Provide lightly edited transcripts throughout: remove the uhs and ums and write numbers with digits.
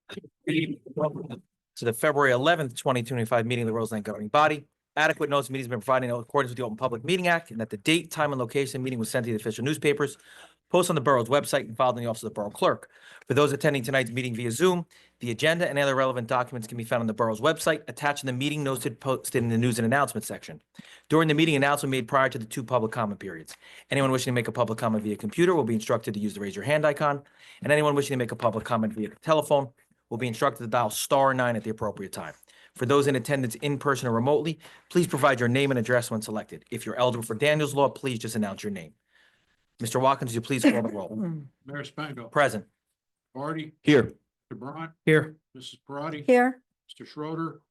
To the February 11th, 2025 meeting of the Roseland governing body. Adequate notice of meeting has been provided in accordance with the Open Public Meeting Act, and that the date, time, and location of the meeting was sent to the official newspapers, posted on the borough's website, and filed in the office of the borough clerk. For those attending tonight's meeting via Zoom, the agenda and other relevant documents can be found on the borough's website, attached in the meeting notes posted in the news and announcement section. During the meeting, announcement made prior to the two public comment periods. Anyone wishing to make a public comment via computer will be instructed to use the raise your hand icon, and anyone wishing to make a public comment via telephone will be instructed to dial *9 at the appropriate time. For those in attendance in person or remotely, please provide your name and address when selected. If you're eligible for Daniel's Law, please just announce your name. Mr. Watkins, would you please call the roll? Mayor Spango. Present. Barty. Here. Mr. Bryant. Here. Mrs. Parati. Here. Mr. Schroeder.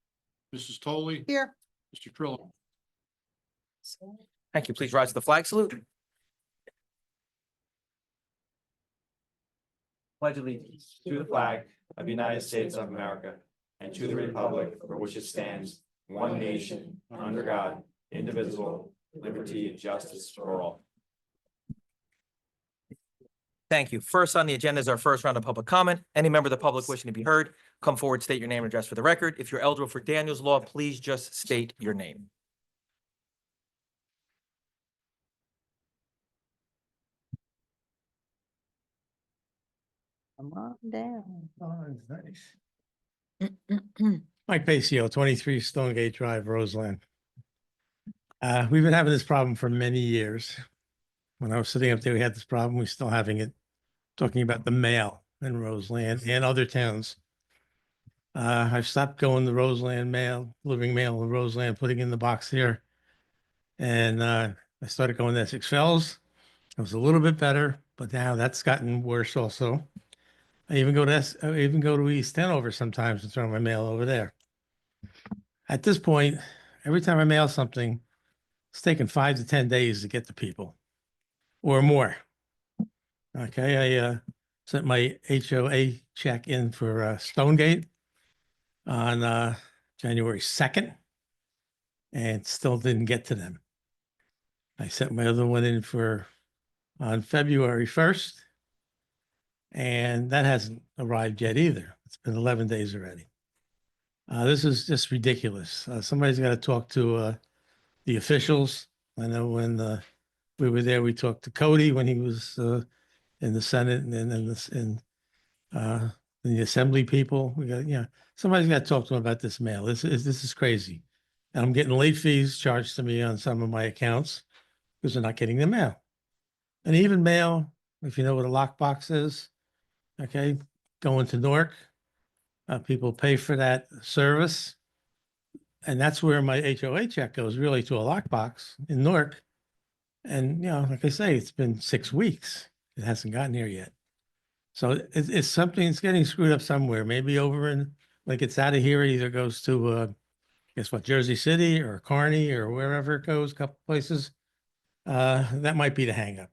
Mrs. Tolley. Here. Mr. Trillo. Thank you. Please rise to the flag salute. Pledge allegiance to the flag of the United States of America and to the republic for which it stands, one nation, under God, indivisible, liberty and justice for all. Thank you. First on the agenda is our first round of public comment. Any member of the public wishing to be heard, come forward, state your name and address for the record. If you're eligible for Daniel's Law, please just state your name. Come on down. Mike Pacio, 23 Stonegate Drive, Roseland. We've been having this problem for many years. When I was sitting up there, we had this problem. We're still having it. Talking about the mail in Roseland and other towns. I've stopped going to Roseland mail, delivering mail in Roseland, putting in the box here. And I started going to Essex Fells. It was a little bit better, but now that's gotten worse also. I even go to East Hanover sometimes and throw my mail over there. At this point, every time I mail something, it's taking 5 to 10 days to get to people or more. Okay, I sent my HOA check in for Stonegate on January 2nd and still didn't get to them. I sent my other one in on February 1st. And that hasn't arrived yet either. It's been 11 days already. This is just ridiculous. Somebody's got to talk to the officials. I know when we were there, we talked to Cody when he was in the Senate and then in the Assembly people. We got, somebody's got to talk to them about this mail. This is crazy. And I'm getting late fees charged to me on some of my accounts because they're not getting the mail. And even mail, if you know what a lockbox is, okay, going to Newark, people pay for that service. And that's where my HOA check goes, really, to a lockbox in Newark. And, like I say, it's been 6 weeks. It hasn't gotten here yet. So it's something, it's getting screwed up somewhere. Maybe over in, like it's out of here, it either goes to, guess what, Jersey City or Kearney or wherever it goes, a couple places. That might be the hang up.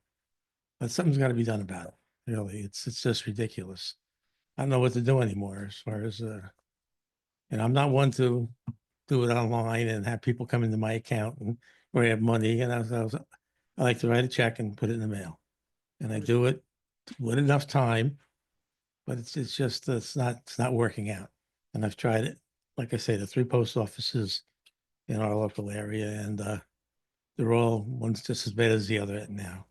But something's got to be done about it. Really, it's just ridiculous. I don't know what to do anymore as far as, and I'm not one to do it online and have people come into my account and where I have money. And I like to write a check and put it in the mail. And I do it with enough time, but it's not working out. And I've tried it, like I say, the 3 post offices in our local area, and they're all one's just as bad as the other now.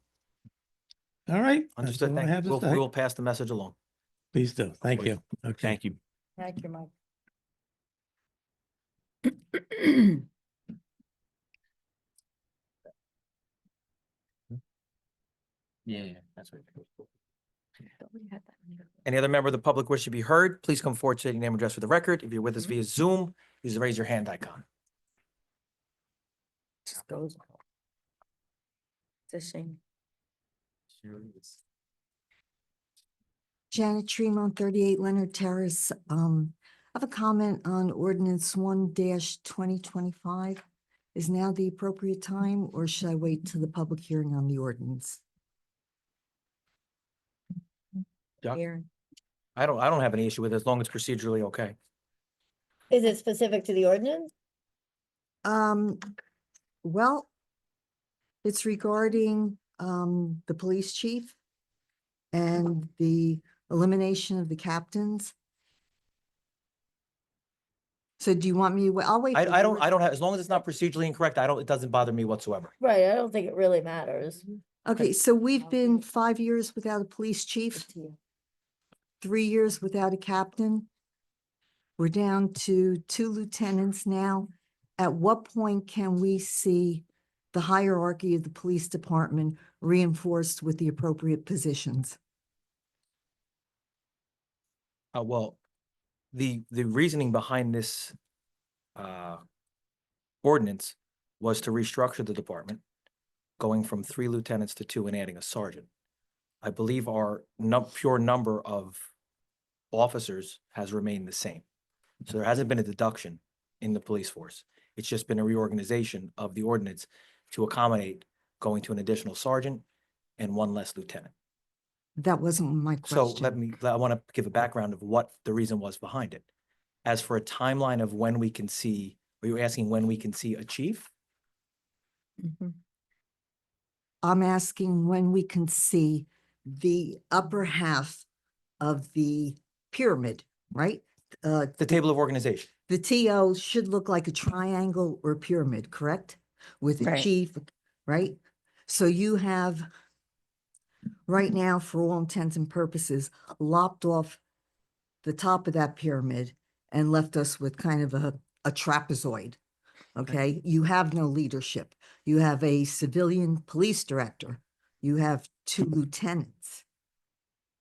All right. Understood. Thank you. We will pass the message along. Please do. Thank you. Okay. Thank you. Thank you, Mike. Yeah, that's right. Any other member of the public wish to be heard, please come forward, state your name and address for the record. If you're with us via Zoom, use the raise your hand icon. Just goes. It's a shame. Janet Tremont, 38 Leonard Terrace. I have a comment on ordinance 1-2025. Is now the appropriate time, or should I wait till the public hearing on the ordinance? Doc? Here. I don't have any issue with it as long as it's procedurally okay. Is it specific to the ordinance? Well, it's regarding the police chief and the elimination of the captains. So do you want me, I'll wait. for I yours. don't have, as long as it's not procedurally incorrect, it doesn't bother me whatsoever. Right, I don't think it really matters. Okay, so we've been 5 years without a police chief, 3 years without a captain. We're down to 2 lieutenants now. At what point can we see the hierarchy of the police department reinforced with the appropriate positions? Well, the reasoning behind this ordinance was to restructure the department, going from 3 lieutenants to 2 and adding a sergeant. I believe our pure number of officers has remained the same. So there hasn't been a deduction in the police force. It's just been a reorganization of the ordinance to accommodate going to an additional sergeant and 1 less lieutenant. That wasn't my So question. I want to give a background of what the reason was behind it. As for a timeline of when we can see, are you asking when we can see a chief? I'm asking when we can see the upper half of the pyramid, right? The table of organization. The TO should look like a triangle or pyramid, correct? With a Right. chief, right? So you have right now, for all intents and purposes, lopped off the top of that pyramid and left us with kind of a trapezoid. Okay, you have no leadership. You have a civilian police director. You have 2 lieutenants.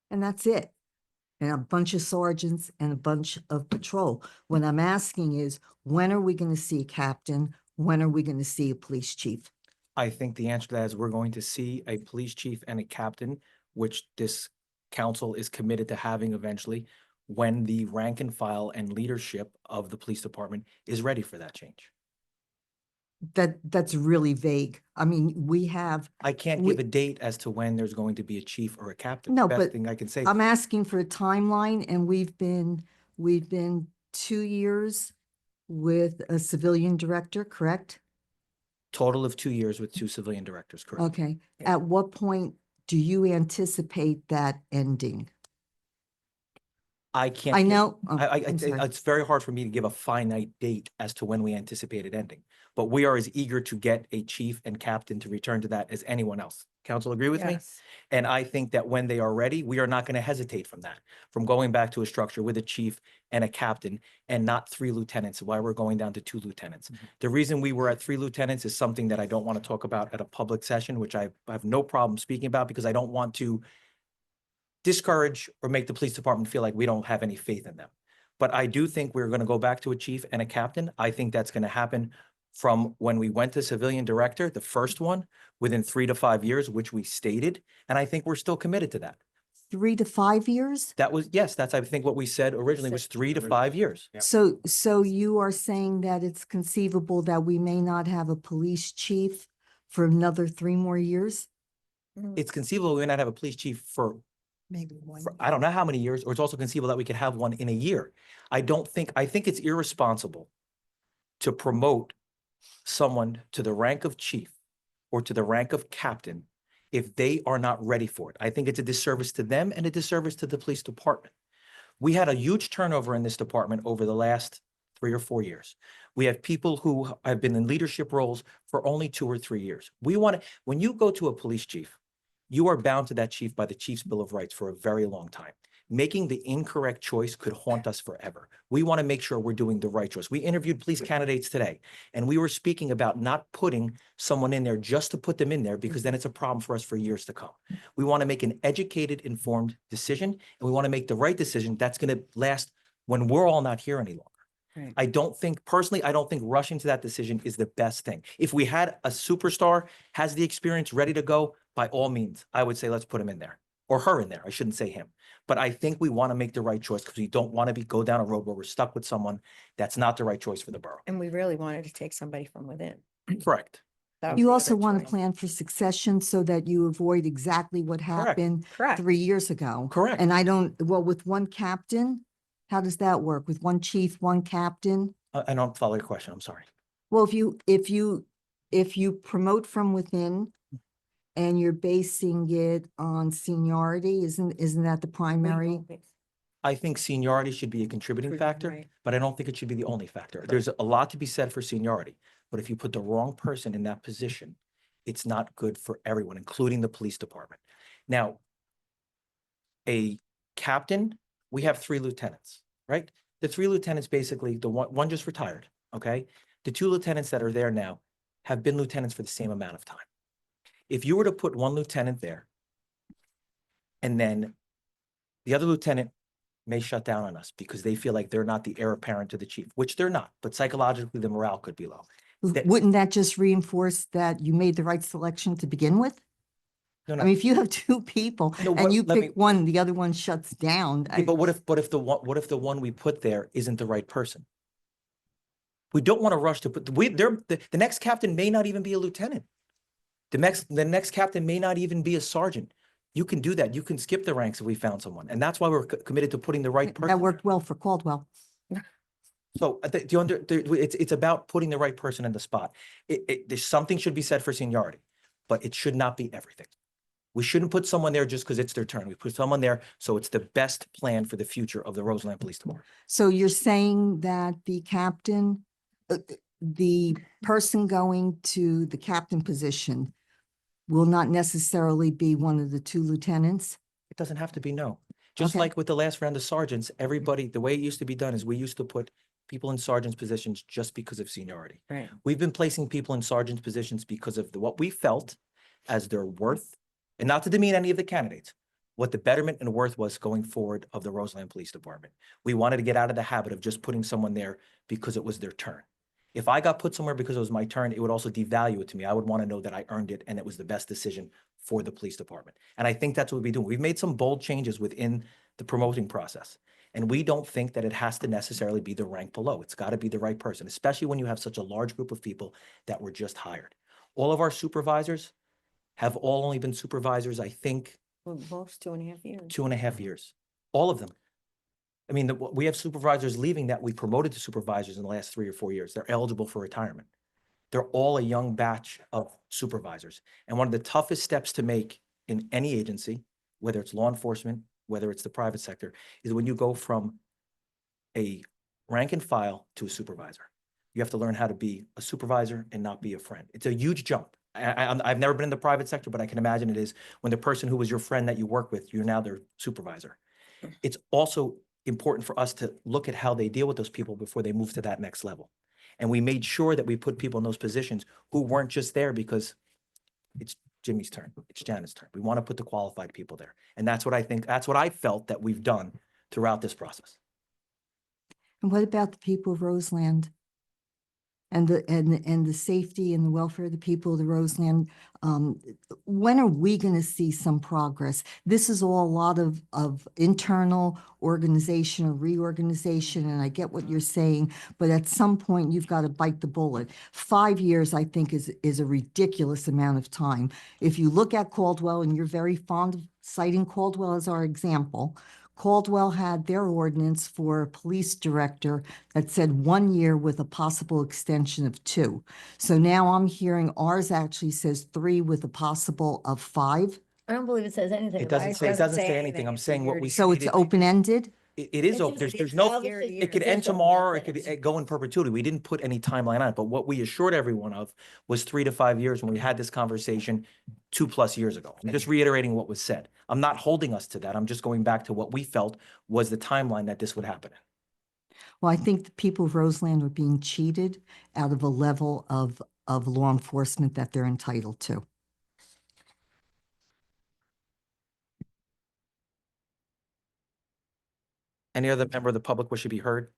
And that's it. And a bunch of sergeants and a bunch of patrol. What I'm asking is, when are we going to see a captain? When are we going to see a police chief? I think the answer to that is we're going to see a police chief and a captain, which this council is committed to having eventually when the rank and file and leadership of the police department is ready for that change. That's really vague. I mean, we have, I can't give a date as to when there's going to be a chief or a captain. No, Best but thing I can say. I'm asking for a timeline, and we've been 2 years with a civilian director, correct? Total of 2 years with 2 civilian directors, correct? Okay, at what point do you anticipate that ending? I can't. I give- know, oh, I'm sorry. it's very hard for me to give a finite date as to when we anticipate it ending. But we are as eager to get a chief and captain to return to that as anyone else. Council agree with me? And I think that when they are ready, we are not going to hesitate from going back to a structure with a chief and a captain and not 3 lieutenants, why we're going down to 2 lieutenants. The reason we were at 3 lieutenants is something that I don't want to talk about at a public session, which I have no problem speaking about because I don't want to discourage or make the police department feel like we don't have any faith in them. But I do think we're going to go back to a chief and a captain. I think that's going to happen from when we went to civilian director, the first one, within 3 to 5 years, which we stated. And I think we're still committed to that. 3 to 5 years? That was, yes, that's, I think what we said originally was 3 to 5 years. So you are saying that it's conceivable that we may not have a police chief for another 3 more years? It's conceivable we may not have a police chief for Maybe one. I don't know how many years, or it's also conceivable that we could have one in a year. I think it's irresponsible to promote someone to the rank of chief or to the rank of captain if they are not ready for it. I think it's a disservice to them and a disservice to the police department. We had a huge turnover in this department over the last 3 or 4 years. We have people who have been in leadership roles for only 2 or 3 years. When you go to a police chief, you are bound to that chief by the chief's Bill of Rights for a very long time. Making the incorrect choice could haunt us forever. We want to make sure we're doing the right choice. We interviewed police candidates today, and we were speaking about not putting someone in there just to put them in there, because then it's a problem for us for years to come. We want to make an educated, informed decision, and we want to make the right decision that's going to last when we're all not here any longer. Right. I don't think rushing to that decision is the best thing. If we had a superstar, has the experience, ready to go, by all means, I would say let's put him in there, or her in there. I shouldn't say him. But I think we want to make the right choice because we don't want to go down a road where we're stuck with someone that's not the right choice for the borough. And we really wanted to take somebody from within. Correct. That was You the also other want to choice. plan for succession so that you avoid exactly what happened Correct. 3 years ago. Correct. And with one captain, how does that work? With one chief, one captain? I don't follow your question. I'm sorry. Well, if you promote from within and you're basing it on seniority, isn't that the We primary? always- I think seniority should be a contributing factor, Right. but I don't think it should be the only factor. There's a lot to be said for seniority, but if you put the wrong person in that position, it's not good for everyone, including the police department. Now, a captain, we have 3 lieutenants, right? The 3 lieutenants, basically, the one just retired, okay? The 2 lieutenants that are there now have been lieutenants for the same amount of time. If you were to put 1 lieutenant there, and then the other lieutenant may shut down on us because they feel like they're not the heir apparent to the chief, which they're not, but psychologically the morale could be low. That- Wouldn't that just reinforce that you made the right selection to begin with? No, I no. mean, if you have 2 people No, and you let me- pick one, the other one shuts down. Yeah, but what if the one we put there isn't the right person? We don't want to rush to put, the next captain may not even be a lieutenant. The next captain may not even be a sergeant. You can do that. You can skip the ranks if we found someone. And that's why we're committed to putting the right person. That worked well for Caldwell. So it's about putting the right person in the spot. There's something should be said for seniority, but it should not be everything. We shouldn't put someone there just because it's their turn. We put someone there so it's the best plan for the future of the Roseland Police Department. So you're saying that the captain, the person going to the captain position will not necessarily be one of the 2 lieutenants? It doesn't have to be, no. Just Okay. like with the last round of sergeants, everybody, the way it used to be done is we used to put people in sergeants positions just because of seniority. Right. We've been placing people in sergeants positions because of what we felt as their worth, and not to demean any of the candidates, what the betterment and worth was going forward of the Roseland Police Department. We wanted to get out of the habit of just putting someone there because it was their turn. If I got put somewhere because it was my turn, it would also devalue it to me. I would want to know that I earned it and it was the best decision for the police department. And I think that's what we're doing. We've made some bold changes within the promoting process. And we don't think that it has to necessarily be the rank below. It's got to be the right person, especially when you have such a large group of people that were just hired. All of our supervisors have all only been supervisors, I think, Well, most 2.5 years. 2.5 years. All of them. I mean, we have supervisors leaving that we promoted to supervisors in the last 3 or 4 years. They're eligible for retirement. They're all a young batch of supervisors. And one of the toughest steps to make in any agency, whether it's law enforcement, whether it's the private sector, is when you go from a rank and file to a supervisor. You have to learn how to be a supervisor and not be a friend. It's a huge jump. I've never been in the private sector, but I can imagine it is when the person who was your friend that you work with, you're now their supervisor. It's also important for us to look at how they deal with those people before they move to that next level. And we made sure that we put people in those positions who weren't just there because it's Jimmy's turn, it's Janet's turn. We want to put the qualified people there. And that's what I felt that we've done throughout this process. And what about the people of Roseland? And the safety and the welfare of the people of the Roseland? When are we going to see some progress? This is all a lot of internal organization or reorganization, and I get what you're saying, but at some point you've got to bite the bullet. 5 years, I think, is a ridiculous amount of time. If you look at Caldwell, and you're very fond of citing Caldwell as our example, Caldwell had their ordinance for a police director that said 1 year with a possible extension of 2. So now I'm hearing ours actually says 3 with a possible of 5. I don't believe it says anything It about doesn't say anything. I'm It's a saying what year we. to- So it's stated- open-ended? It is, It open. just There's no, establishes it could the end position, tomorrow, or it that's could it. go in perpetuity. We didn't put any timeline on it, but what we assured everyone of was 3 to 5 years when we had this conversation 2+ years ago. I'm just reiterating what was said. I'm not holding us to that. I'm just going back to what we felt was the timeline that this would happen in. Well, I think the people of Roseland are being cheated out of a level of law enforcement that they're entitled to. Any other member of the public wish to be heard?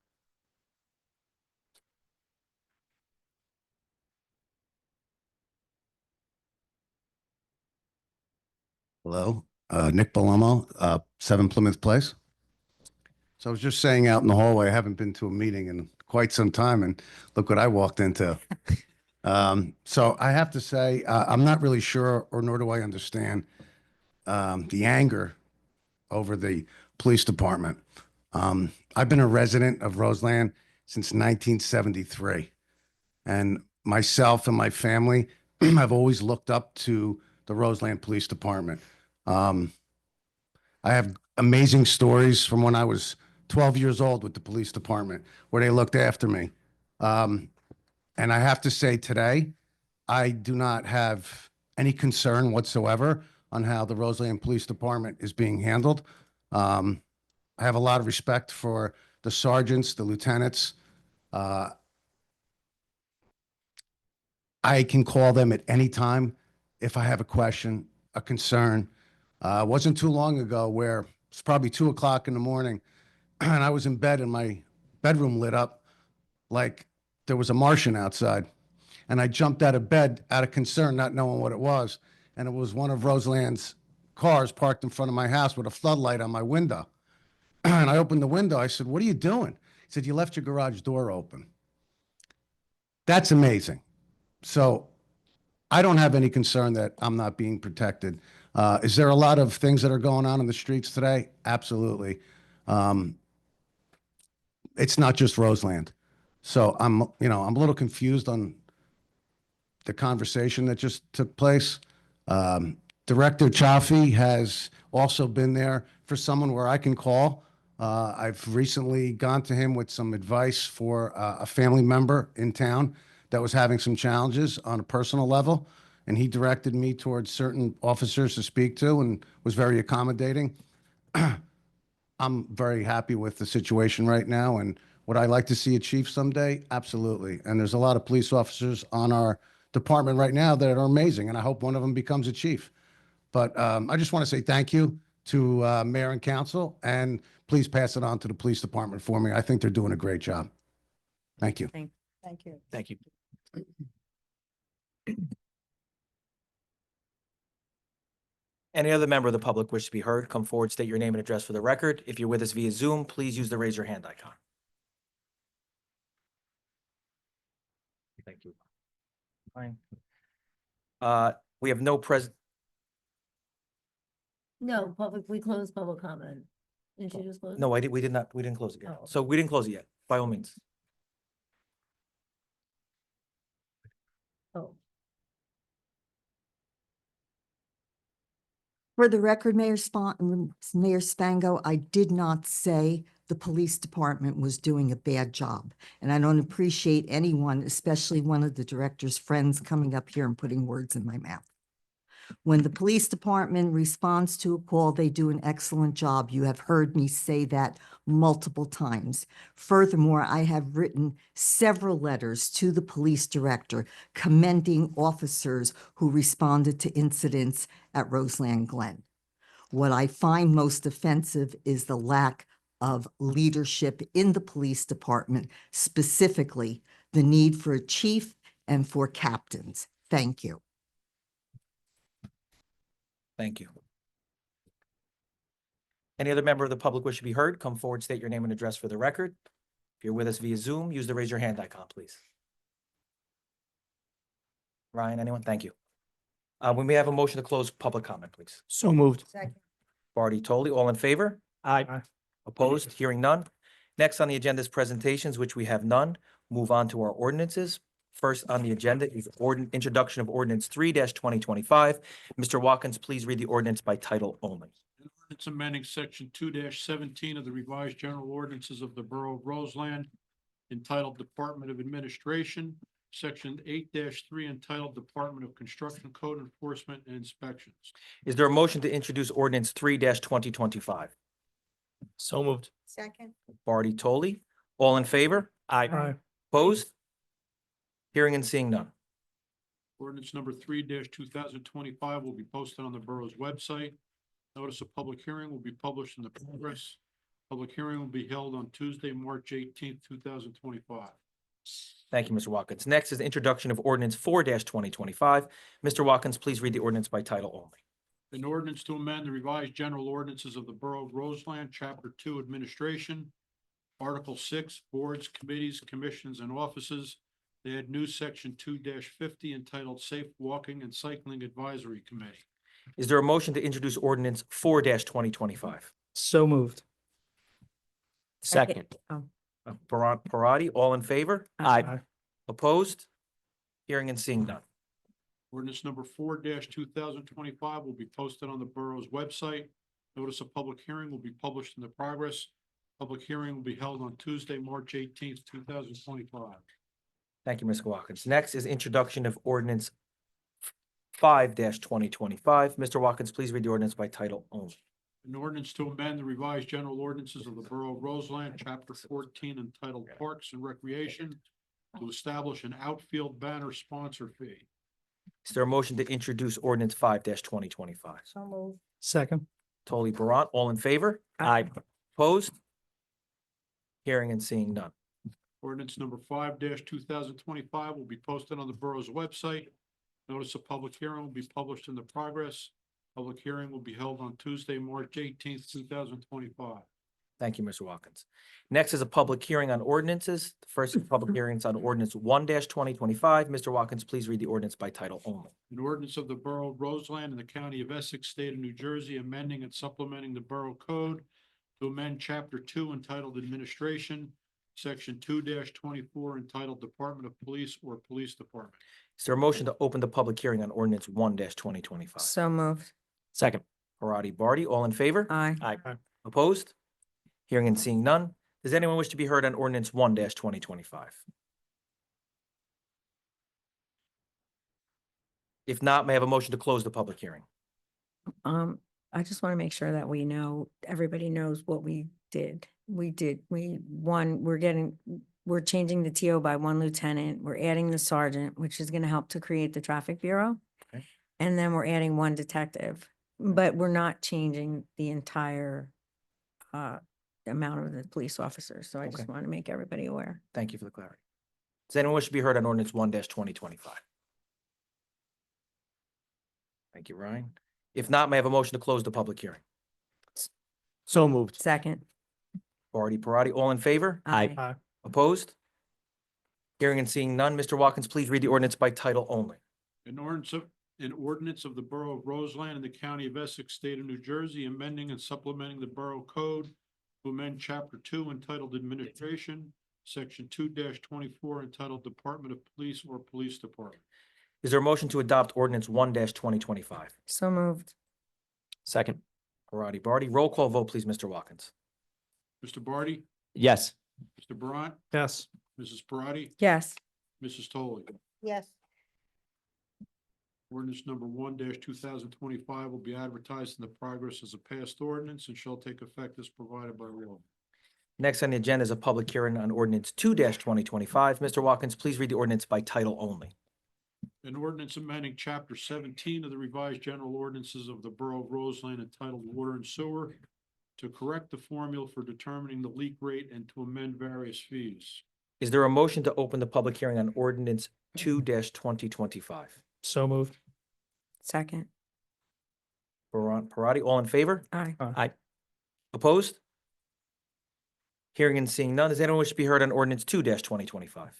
Hello, Nick Palomo, 7 Plymouth Place. So I was just saying out in the hallway, I haven't been to a meeting in quite some time, and look what I walked into. So I have to say, I'm not really sure, or nor do I understand the anger over the police department. I've been a resident of Roseland since 1973, and myself and my family have always looked up to the Roseland Police Department. I have amazing stories from when I was 12 years old with the police department, where they looked after me. And I have to say today, I do not have any concern whatsoever on how the Roseland Police Department is being handled. I have a lot of respect for the sergeants, the lieutenants. I can call them at any time if I have a question, a concern. It wasn't too long ago where it's probably 2 o'clock in the morning and I was in bed and my bedroom lit up like there was a Martian outside. And I jumped out of bed out of concern, not knowing what it was. And it was one of Roseland's cars parked in front of my house with a floodlight on my window. And I opened the window. I said, "What are you doing?" He said, "You left your garage door open." That's amazing. So I don't have any concern that I'm not being protected. Is there a lot of things that are going on in the streets today? Absolutely. It's not just Roseland. So I'm a little confused on the conversation that just took place. Director Chaffee has also been there for someone where I can call. I've recently gone to him with some advice for a family member in town that was having some challenges on a personal level, and he directed me towards certain officers to speak to and was very accommodating. I'm very happy with the situation right now, and would I like to see a chief someday? Absolutely. And there's a lot of police officers on our department right now that are amazing, and I hope one of them becomes a chief. But I just want to say thank you to mayor and council, and please pass it on to the police department for me. I think they're doing a great job. Thank you. Thank you. Thank you. Any other member of the public wish to be heard, come forward, state your name and address for the record. If you're with us via Zoom, please use the raise your hand icon. Thank you. Fine. We have no No, we closed public comment. Didn't you just close? no, we didn't close it yet. Oh. So we didn't close it yet, by all means. Oh, For the record, Mayor Spango, I did not say the police department was doing a bad job. And I don't appreciate anyone, especially one of the director's friends, coming up here and putting words in my mouth. When the police department responds to a call, they do an excellent job. You have heard me say that multiple times. Furthermore, I have written several letters to the police director commending officers who responded to incidents at Roseland Glen. What I find most offensive is the lack of leadership in the police department, specifically the need for a chief and for captains. Thank you. Thank you. Any other member of the public wish to be heard, come forward, state your name and address for the record. If you're with us via Zoom, use the raise your hand icon, please. Ryan, anyone? Thank you. We may have a motion to close public comment, please. So moved. Second. Barty, Toley, all in favor? Aye. Opposed? Hearing none. Next on the agenda is presentations, which we have none. Move on to our ordinances. First on the agenda is introduction of ordinance 3-2025. Mr. Watkins, please read the ordinance by title only. An ordinance amending section 2-17 of the revised general ordinances of the Borough of Roseland entitled Department of Administration, section 8-3 entitled Department of Construction Code Enforcement and Inspections. Is there a motion to introduce ordinance 3-2025? So moved. Second. Barty, Toley, all in favor? Aye. Opposed? Hearing and seeing none. Ordinance number 3-2025 will be posted on the borough's website. Notice of public hearing will be published in the Progress. Public hearing will be held on Tuesday, March 18th, 2025. Thank you, Mr. Watkins. Next is introduction of ordinance 4-2025. Mr. Watkins, please read the ordinance by title only. An ordinance to amend the revised general ordinances of the Borough of Roseland, Chapter 2, Administration, Article 6, Boards, Committees, Commissions, and Offices. They add new section 2-50 entitled Safe Walking and Cycling Advisory Committee. Is there a motion to introduce ordinance 4-2025? So moved. Second. Parati, all in favor? Aye. Opposed? Hearing and seeing none. Ordinance number 4-2025 will be posted on the borough's website. Notice of public hearing will be published in the progress. Public hearing will be held on Tuesday, March 18th, 2025. Thank you, Mr. Watkins. Next is introduction of ordinance 5-2025. Mr. Watkins, please read the ordinance by title only. An ordinance to amend the revised general ordinances of the Borough of Roseland, Chapter 14, entitled Parks and Recreation, to establish an outfield banner sponsor fee. Is there a motion to introduce ordinance 5-2025? So moved. Second. Tolly Barant, all in favor? Aye. Opposed? Hearing and seeing none. Ordinance number 5-2025 will be posted on the borough's website. Notice of public hearing will be published in the progress. Public hearing will be held on Tuesday, March 18th, 2025. Thank you, Mr. Watkins. Next is a public hearing on ordinances. The first is public hearings on ordinance 1-2025. Mr. Watkins, please read the ordinance by title only. An ordinance of the Borough of Roseland in the County of Essex, State of New Jersey, amending and supplementing the Borough Code to amend Chapter 2 entitled Administration, Section 2-24 entitled Department of Police or Police Department. Is there a motion to open the public hearing on ordinance 1-2025? So moved. Second. Parati, Barty, all in favor? Aye. Aye. Opposed? Hearing and seeing none. Does anyone wish to be heard on ordinance 1-2025? If not, may I have a motion to close the public hearing? I just want to make sure that we know, everybody knows what we did. We're changing the TO by 1 lieutenant. We're adding the sergeant, which is going to help to create the traffic bureau. Okay. And then we're adding 1 detective, but we're not changing the entire amount of the police officers. So I just Okay. want to make everybody aware. Thank you for the clarity. Does anyone wish to be heard on ordinance 1-2025? Thank you, Ryan. If not, may I have a motion to close the public hearing? So moved. Second. Barty, Parati, all in favor? Aye. Opposed? Hearing and seeing none. Mr. Watkins, please read the ordinance by title only. An ordinance of the Borough of Roseland in the County of Essex, State of New Jersey, amending and supplementing the Borough Code to amend Chapter 2 entitled Administration, Section 2-24 entitled Department of Police or Police Department. Is there a motion to adopt ordinance 1-2025? So moved. Second. Parati, Barty, roll call vote, please, Mr. Watkins. Mr. Barty, Yes. Mr. Barant, Yes. Mrs. Parati, Yes. Mrs. Toley. Yes. Ordinance number 1-2025 will be advertised in the progress as a passed ordinance and shall take effect as provided by law. Next on the agenda is a public hearing on ordinance 2-2025. Mr. Watkins, please read the ordinance by title only. An ordinance amending Chapter 17 of the revised general ordinances of the Borough of Roseland entitled Water and Sewer to correct the formula for determining the leak rate and to amend various fees. Is there a motion to open the public hearing on ordinance 2-2025? So moved. Second. Parati, all in favor? Aye. Aye. Opposed? Hearing and seeing none. Does anyone wish to be heard on ordinance 2-2025?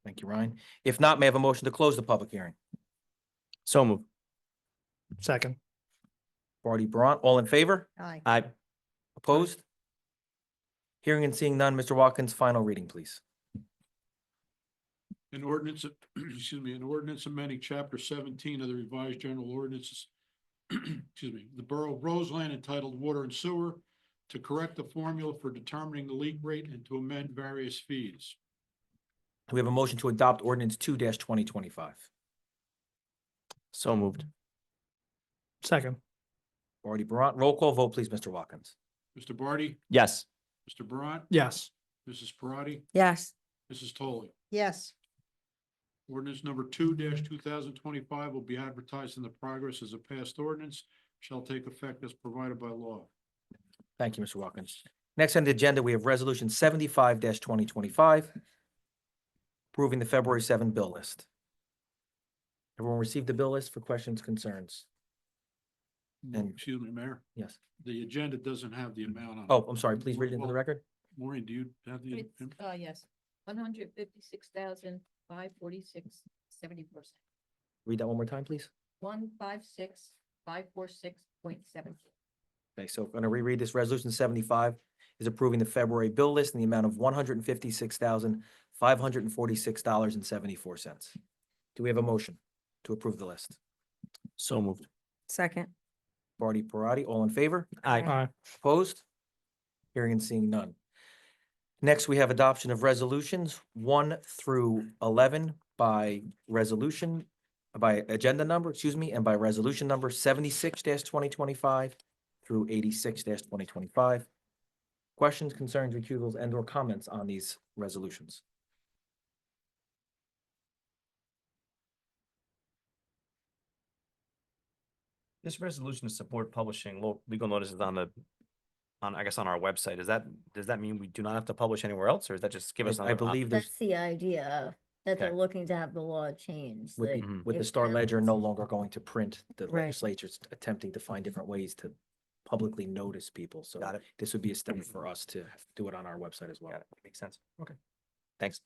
Thank you, Ryan. If not, may I have a motion to close the public hearing? So moved. Second. Barty, Barant, all in favor? Aye. Aye. Opposed? Hearing and seeing none. Mr. Watkins, final reading, please. An ordinance, an ordinance amending Chapter 17 of the revised general ordinances, the Borough of Roseland entitled Water and Sewer to correct the formula for determining the leak rate and to amend various fees. Do we have a motion to adopt ordinance 2-2025? So moved. Second. Barty, Barant, roll call vote, please, Mr. Watkins. Mr. Barty, Yes. Mr. Barant, Yes. Mrs. Parati, Yes. Mrs. Toley. Yes. Ordinance number 2-2025 will be advertised in the progress as a passed ordinance, shall take effect as provided by law. Thank you, Mr. Watkins. Next on the agenda, we have resolution 75-2025, approving the February 7 bill list. Everyone received the bill list for questions, concerns? And- Excuse me, Mayor, Yes. the agenda doesn't have the amount on it. Oh, I'm sorry. Please read it into the record. Maureen, do you have the? It's, yes, 156,546.74. Read that one more time, please. 156,546.74. Okay, so I'm going to reread this. Resolution 75 is approving the February bill list in the amount of $156,546.74. Do we have a motion to approve the list? So moved. Second. Barty, Parati, all in favor? Aye. Opposed? Hearing and seeing none. Next, we have adoption of resolutions 1 through 11 by resolution, by agenda number, excuse me, and by resolution number 76-2025 through 86-2025. Questions, concerns, recusals, and or comments on these resolutions? This resolution to support publishing legal notices on I guess on our website, does that mean we do not have to publish anywhere else, or does that just give us? I another believe there's, That's the idea, that they're Okay. looking to have the law changed. with like, the, Mhm. with the if Star Ledger no towns- longer going to print, the Right. legislature's attempting to find different ways to publicly notice people. So Got it. this would be a step for us to do it on our website as well. Got it. Makes sense. Okay. Thanks.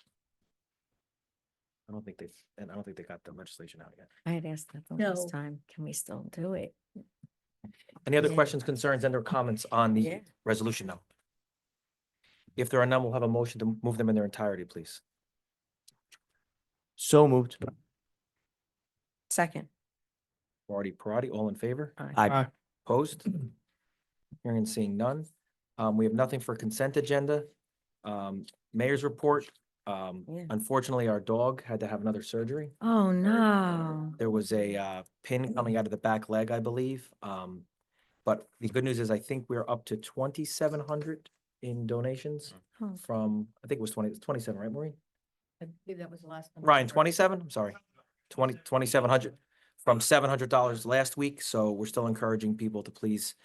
I don't think they got the legislation out yet. I had asked that the No. last time. Can we still do it? Any other Yeah. questions, concerns, and or comments on the Yeah. resolution now? If there are none, we'll have a motion to move them in their entirety, please. So moved. Second. Barty, Parati, all in favor? Aye. Opposed? Hearing and seeing none. We have nothing for consent agenda. Mayor's report. Yeah. Unfortunately, our dog had to have another surgery. Oh, no. There was a pin coming out of the back leg, I believe. But the good news is I think we're up to 2,700 in donations Oh. from, I think it was 27, right, Maureen? I believe that was the last one. Ryan, 27? I'm sorry. 2,700 from $700 last week. So we're still encouraging people to please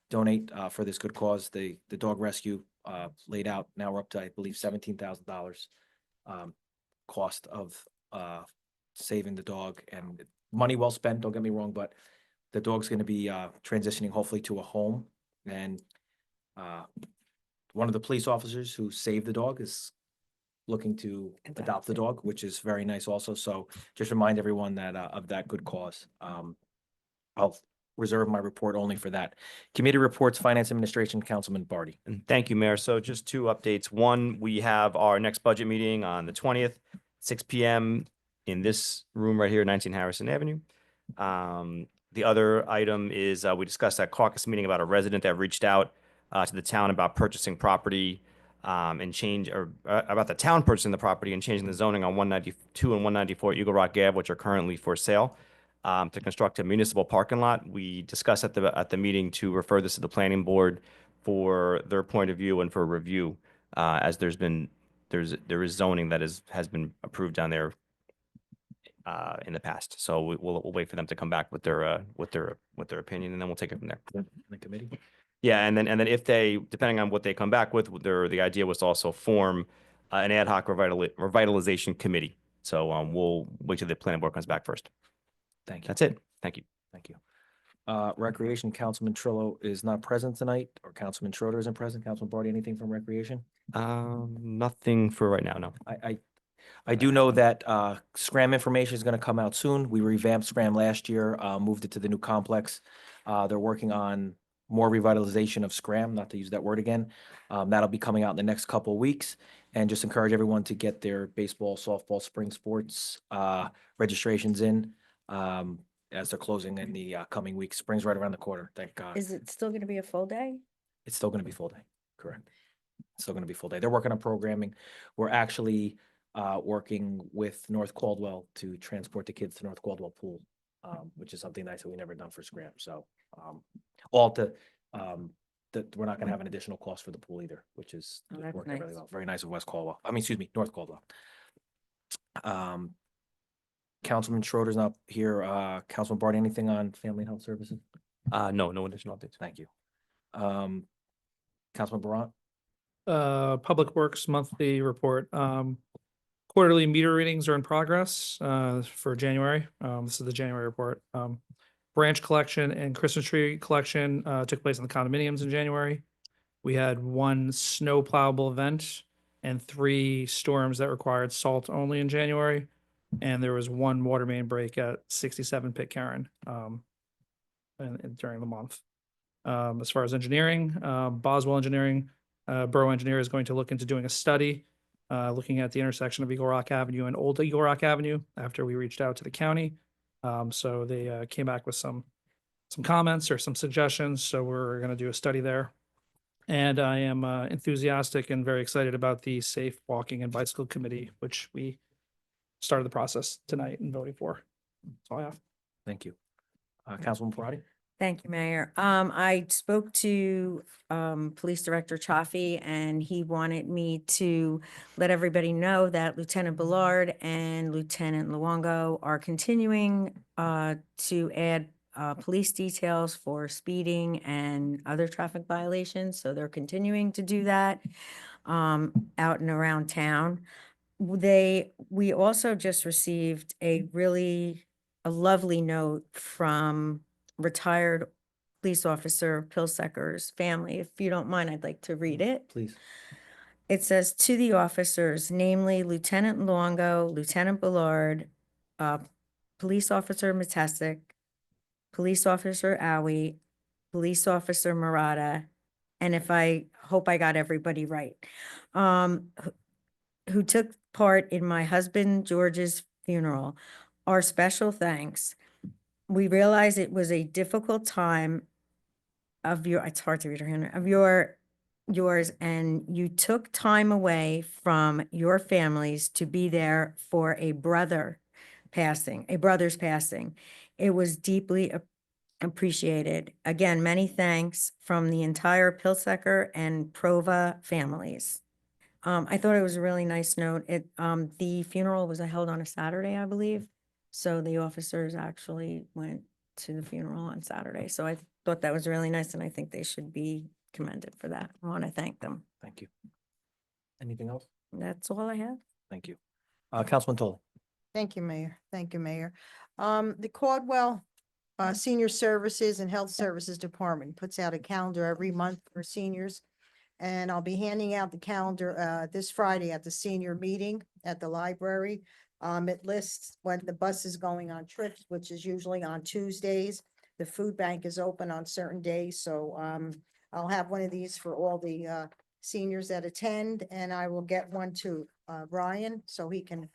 donate for this good cause. The dog rescue laid out. Now we're up to, I believe, $17,000 cost of saving the dog, and money well spent, don't get me wrong, but the dog's going to be transitioning hopefully to a home. And one of the police officers who saved the dog is looking to adopt Adopt the it. dog, which is very nice also. So just remind everyone that of that good cause. I'll reserve my report only for that. Committee reports, Finance Administration, Councilman Barty. And thank you, Mayor. So just two updates. One, we have our next budget meeting on the 20th, 6 p.m. in this room right here, 19 Harrison Avenue. The other item is we discussed at caucus meeting about a resident that reached out to the town about purchasing property about the town purchasing the property and changing the zoning on 192 and 194 Eagle Rock Ave, which are currently for sale, to construct a municipal parking lot. We discussed at the meeting to refer this to the planning board for their point of view and for review, as there is zoning that has been approved down there in the past. So we'll wait for them to come back with their opinion, and then we'll take it from there. The committee? Yeah, and then if they, depending on what they come back with, the idea was to also form an ad hoc revitalization committee. So we'll wait till the planning board comes back first. Thank you. That's it. Thank you. Thank you. Recreation, Councilman Trillo is not present tonight, or Councilman Schroeder isn't present. Councilman Barty, anything from Recreation? Nothing for right now, no. I do know that Scram information is going to come out soon. We revamped Scram last year, moved it to the new complex. They're working on more revitalization of Scram, not to use that word again. That'll be coming out in the next couple of weeks. And just encourage everyone to get their baseball, softball, spring sports registrations in as they're closing in the coming weeks. Spring's right around the corner, thank God. Is it still going to be a full day? It's still going to be full day, correct? It's still going to be full day. They're working on programming. We're actually working with North Caldwell to transport the kids to North Caldwell Pool, which is something nice that we never done for Scram. So all to that we're not going to have an additional cost for the pool either, which is Oh, that's working really nice. well. Very nice of West Caldwell. North Caldwell. Councilman Schroeder's not here. Councilman Barty, anything on Family and Health Services? No additional updates. Thank you. Councilman Barant? Public Works monthly report. Quarterly meter readings are in progress for January. This is the January report. Branch collection and Christmas tree collection took place in the condominiums in January. We had one snow plowable event and 3 storms that required salt only in January. And there was one water main break at 67 Pitcairn during the month. As far as engineering, Boswell Engineering, Borough Engineer is going to look into doing a study looking at the intersection of Eagle Rock Avenue and Old Eagle Rock Avenue after we reached out to the county. So they came back with some some comments or some suggestions. So we're going to do a study there. And I am enthusiastic and very excited about the Safe Walking and Bicycle Committee, which we started the process tonight and voting for. That's all I have. Thank you. Councilwoman Parati? Thank you, Mayor. I spoke to, Police Director Chaffee, and he wanted me to let everybody know that Lieutenant Ballard and Lieutenant Luongo are continuing, to add, police details for speeding and other traffic violations. So they're continuing to do that, out and around town. We also just received a lovely note from retired police officer Pilsecker's family. If you don't mind, I'd like to read it. Please. It says, "To the officers, namely Lieutenant Luongo, Lieutenant Ballard, Police Officer Matesic, Police Officer Owie, Police Officer Murata, and if I hope I got everybody right, who took part in my husband George's funeral, our special thanks. We realize it was a difficult time it's hard to read her hand, yours, and you took time away from your families to be there for a brother's passing. It was deeply appreciated. Again, many thanks from the entire Pilsecker and Prova families." I thought it was a really nice note. The funeral was held on a Saturday, I believe. So the officers actually went to the funeral on Saturday. So I thought that was really nice, and I think they should be commended for that. I want to thank them. Thank you. Anything else? That's all I have. Thank you. Councilman Toll. Thank you, Mayor. Thank you, Mayor. The Caldwell Senior Services and Health Services Department puts out a calendar every month for seniors. And I'll be handing out the calendar this Friday at the senior meeting at the library. It lists when the bus is going on trips, which is usually on Tuesdays. The food bank is open on certain days, so I'll have one of these for all the seniors that attend, and I will get one to Ryan so he can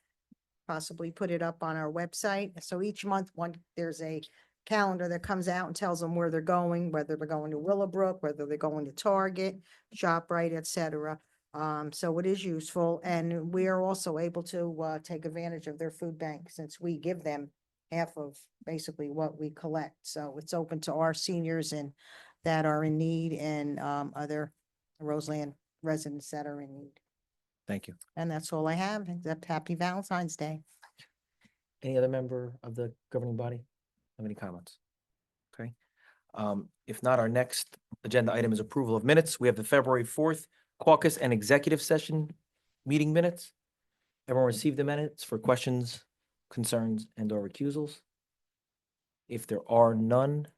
possibly put it up on our website. So each month, there's a calendar that comes out and tells them where they're going, whether they're going to Willowbrook, whether they're going to Target, ShopRite, etc. So it is useful, and we are also able to take advantage of their food bank since we give them half of basically what we collect. So it's open to our seniors and that are in need, and other Roseland residents that are in need. Thank you. And that's all I have, except Happy Valentine's Day. Any other member of the governing body have any comments? Okay. If not, our next agenda item is approval of minutes. We have the February 4th caucus and executive session meeting minutes. Everyone received the minutes for questions, concerns, and or recusals? If there are none,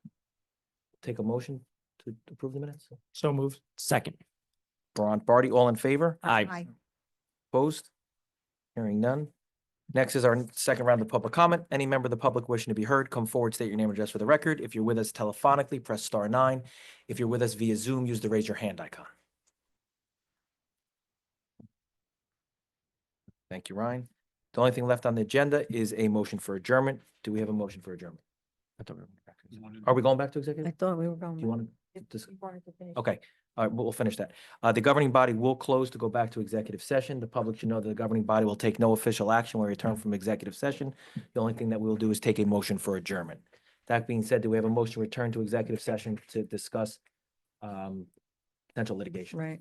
take a motion to approve the minutes. So moved. Second. Brant Barty, all in favor? Aye. Opposed? Hearing none. Next is our second round of public comment. Any member of the public wishing to be heard, come forward, state your name and address for the record. If you're with us telephonically, press *9. If you're with us via Zoom, use the raise your hand icon. Thank you, Ryan. The only thing left on the agenda is a motion for adjournment. Do we have a motion for adjournment? Are we going back to I executive? thought we were going. Do you want If to? you wanted to finish. Okay, all right, we'll finish that. The governing body will close to go back to executive session. The public should know that the governing body will take no official action when we return from executive session. The only thing that we'll do is take a motion for adjournment. That being said, do we have a motion to return to executive session to discuss potential litigation? Right.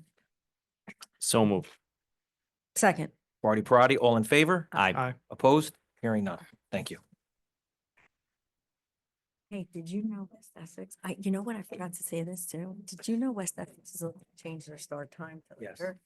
So moved. Second. Barty, Parati, all in favor? Aye. Opposed? Hearing none. Thank you. Hey, did you know West Essex? You know what? I forgot to say this too. Did you know West Essex is changed their start time to Yes. later?